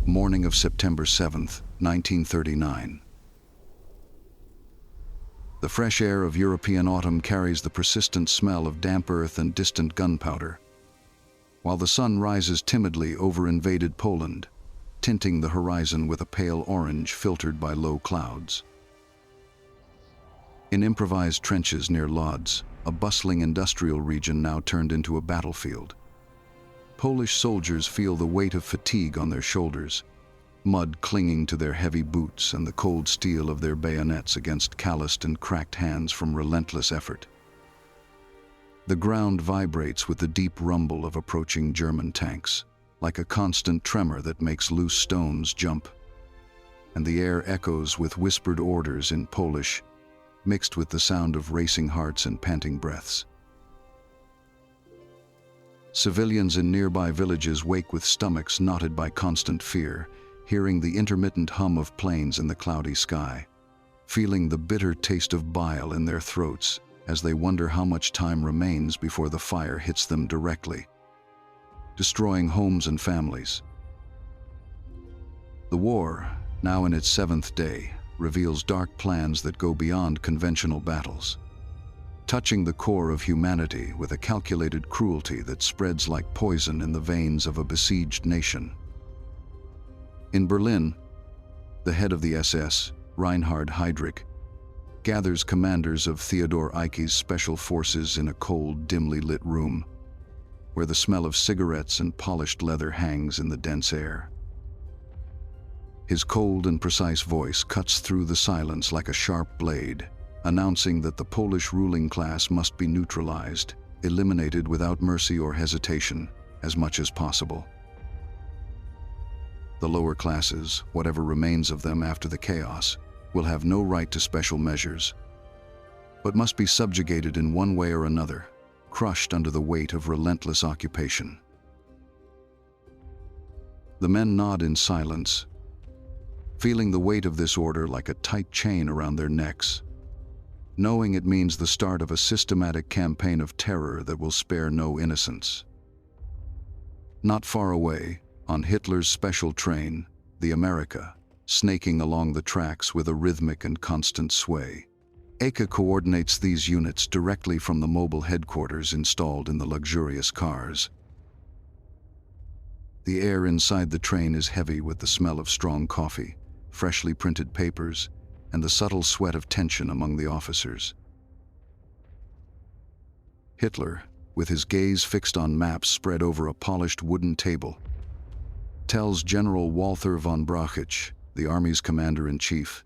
Morning of September 7th, 1939. The fresh air of European autumn carries the persistent smell of damp earth and distant gunpowder, while the sun rises timidly over invaded Poland, tinting the horizon with a pale orange filtered by low clouds. In improvised trenches near Lodz, a bustling industrial region now turned into a battlefield. Polish soldiers feel the weight of fatigue on their shoulders, mud clinging to their heavy boots and the cold steel of their bayonets against calloused and cracked hands from relentless effort. The ground vibrates with the deep rumble of approaching German tanks, like a constant tremor that makes loose stones jump, and the air echoes with whispered orders in Polish, mixed with the sound of racing hearts and panting breaths. Civilians in nearby villages wake with stomachs knotted by constant fear, hearing the intermittent hum of planes in the cloudy sky, feeling the bitter taste of bile in their throats as they wonder how much time remains before the fire hits them directly, destroying homes and families. The war, now in its 7th day, reveals dark plans that go beyond conventional battles, touching the core of humanity with a calculated cruelty that spreads like poison in the veins of a besieged nation. In Berlin, the head of the SS, Reinhard Heydrich, gathers commanders of Theodor Eicke's special forces in a cold, dimly lit room, where the smell of cigarettes and polished leather hangs in the dense air. His cold and precise voice cuts through the silence like a sharp blade, announcing that the Polish ruling class must be neutralized, eliminated without mercy or hesitation, as much as possible. The lower classes, whatever remains of them after the chaos, will have no right to special measures, but must be subjugated in one way or another, crushed under the weight of relentless occupation. The men nod in silence, feeling the weight of this order like a tight chain around their necks, knowing it means the start of a systematic campaign of terror that will spare no innocents. Not far away, on Hitler's special train, the America, snaking along the tracks with a rhythmic and constant sway, Eicke coordinates these units directly from the mobile headquarters installed in the luxurious cars. The air inside the train is heavy with the smell of strong coffee, freshly printed papers, and the subtle sweat of tension among the officers. Hitler, with his gaze fixed on maps spread over a polished wooden table, tells General Walther von Brauchitsch, the Army's commander-in-chief,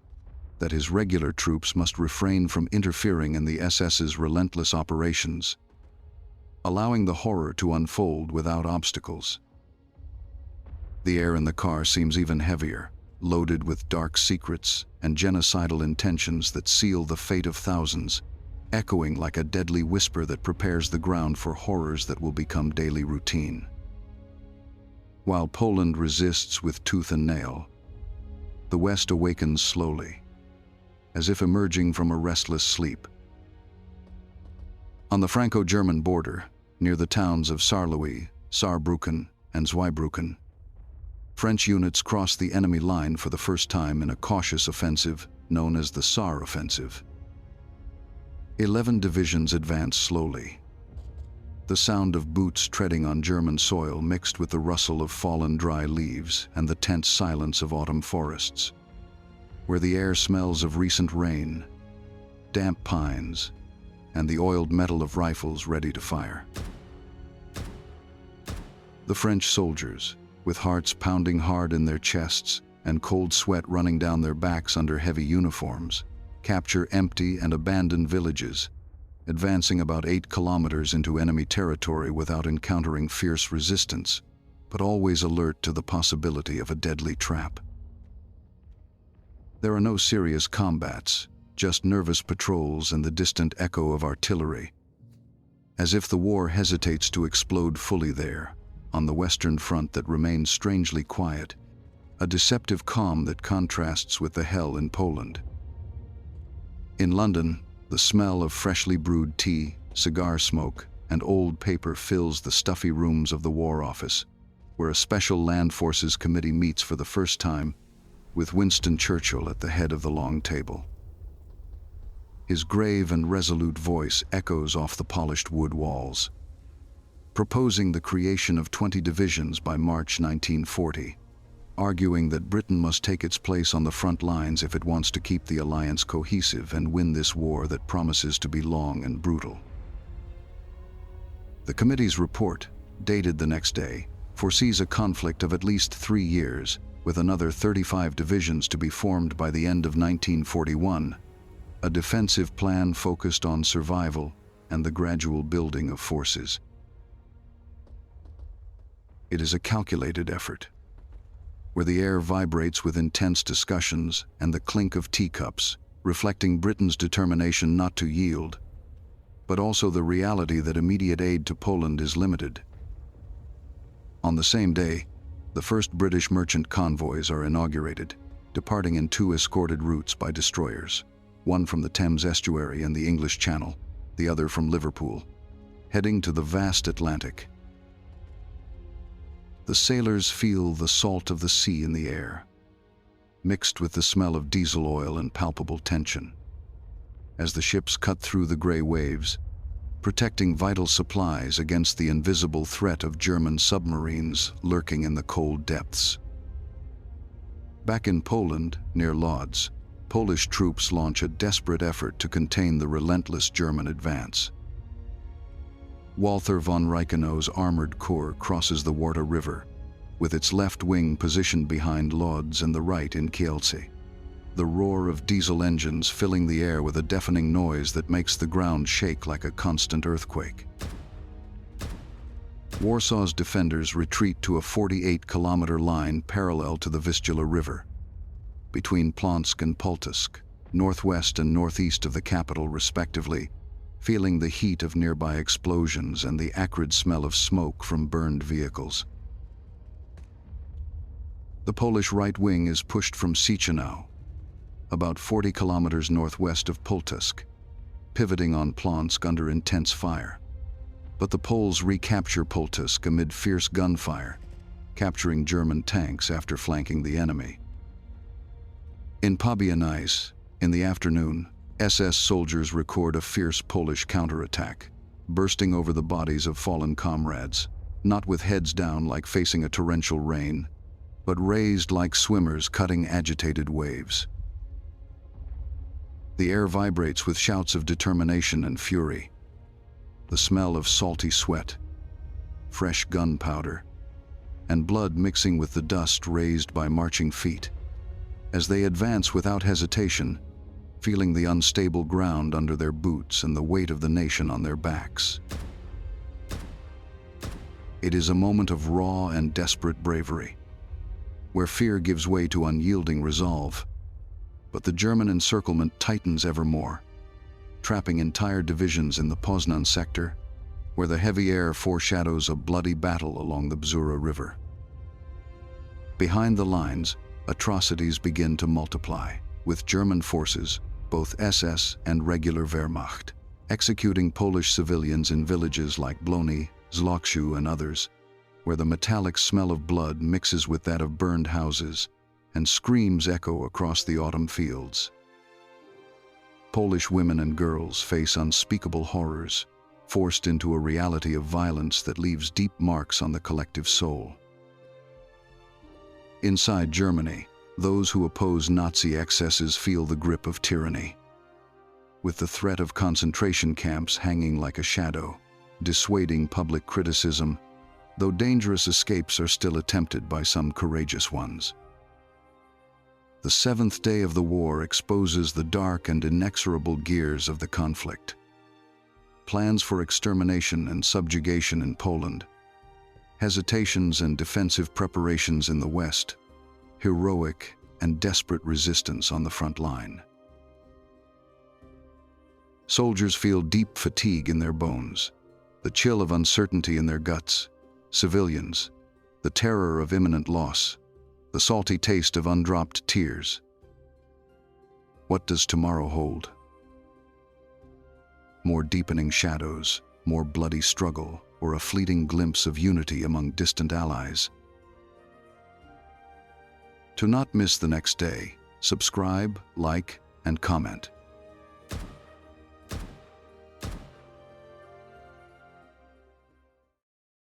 that his regular troops must refrain from interfering in the SS's relentless operations, allowing the horror to unfold without obstacles. The air in the car seems even heavier, loaded with dark secrets and genocidal intentions that seal the fate of thousands, echoing like a deadly whisper that prepares the ground for horrors that will become daily routine. While Poland resists with tooth and nail, the West awakens slowly, as if emerging from a restless sleep. On the Franco-German border, near the towns of Saarlouis, Saarbrücken, and Zweibrücken, French units cross the enemy line for the first time in a cautious offensive known as the Saar Offensive. 11 divisions advance slowly, the sound of boots treading on German soil mixed with the rustle of fallen dry leaves and the tense silence of autumn forests, where the air smells of recent rain, damp pines, and the oiled metal of rifles ready to fire. The French soldiers, with hearts pounding hard in their chests and cold sweat running down their backs under heavy uniforms, capture empty and abandoned villages, advancing about 8 kilometers into enemy territory without encountering fierce resistance, but always alert to the possibility of a deadly trap. There are no serious combats, just nervous patrols and the distant echo of artillery, as if the war hesitates to explode fully there, on the Western Front that remains strangely quiet, a deceptive calm that contrasts with the hell in Poland. In London, the smell of freshly brewed tea, cigar smoke, and old paper fills the stuffy rooms of the War Office, where a special Land Forces committee meets for the first time, with Winston Churchill at the head of the long table. His grave and resolute voice echoes off the polished wood walls, proposing the creation of 20 divisions by March 1940, arguing that Britain must take its place on the front lines if it wants to keep the alliance cohesive and win this war that promises to be long and brutal. The committee's report, dated the next day, foresees a conflict of at least 3 years, with another 35 divisions to be formed by the end of 1941, a defensive plan focused on survival and the gradual building of forces. It is a calculated effort, where the air vibrates with intense discussions and the clink of teacups, reflecting Britain's determination not to yield, but also the reality that immediate aid to Poland is limited. On the same day, the first British merchant convoys are inaugurated, departing in 2 escorted routes by destroyers, one from the Thames estuary and the English Channel, the other from Liverpool, heading to the vast Atlantic. The sailors feel the salt of the sea in the air, mixed with the smell of diesel oil and palpable tension, as the ships cut through the gray waves, protecting vital supplies against the invisible threat of German submarines lurking in the cold depths. Back in Poland, near Lodz, Polish troops launch a desperate effort to contain the relentless German advance. Walther von Reichenau's armored corps crosses the Warta River, with its left wing positioned behind Lodz and the right in Kielce, the roar of diesel engines filling the air with a deafening noise that makes the ground shake like a constant earthquake. Warsaw's defenders retreat to a 48-kilometer line parallel to the Vistula River, between Plonsk and Pultusk, northwest and northeast of the capital respectively, feeling the heat of nearby explosions and the acrid smell of smoke from burned vehicles. The Polish right wing is pushed from Ciechanów, about 40 kilometers northwest of Pultusk, pivoting on Plonsk under intense fire. But the Poles recapture Pultusk amid fierce gunfire, capturing German tanks after flanking the enemy. In Pabianice, in the afternoon, SS soldiers record a fierce Polish counterattack, bursting over the bodies of fallen comrades, not with heads down like facing a torrential rain, but raised like swimmers cutting agitated waves. The air vibrates with shouts of determination and fury, the smell of salty sweat, fresh gunpowder, and blood mixing with the dust raised by marching feet, as they advance without hesitation, feeling the unstable ground under their boots and the weight of the nation on their backs. It is a moment of raw and desperate bravery, where fear gives way to unyielding resolve, but the German encirclement tightens ever more, trapping entire divisions in the Poznan sector, where the heavy air foreshadows a bloody battle along the Bzura River. Behind the lines, atrocities begin to multiply, with German forces, both SS and regular Wehrmacht, executing Polish civilians in villages like Blony, Zlokshu, and others, where the metallic smell of blood mixes with that of burned houses, and screams echo across the autumn fields. Polish women and girls face unspeakable horrors, forced into a reality of violence that leaves deep marks on the collective soul. Inside Germany, those who oppose Nazi excesses feel the grip of tyranny, with the threat of concentration camps hanging like a shadow, dissuading public criticism, though dangerous escapes are still attempted by some courageous ones. The 7th day of the war exposes the dark and inexorable gears of the conflict. Plans for extermination and subjugation in Poland, hesitations and defensive preparations in the West, heroic and desperate resistance on the front line. Soldiers feel deep fatigue in their bones, the chill of uncertainty in their guts. Civilians, the terror of imminent loss, the salty taste of undropped tears. What does tomorrow hold? More deepening shadows, more bloody struggle, or a fleeting glimpse of unity among distant allies? To not miss the next day, subscribe, like, and comment.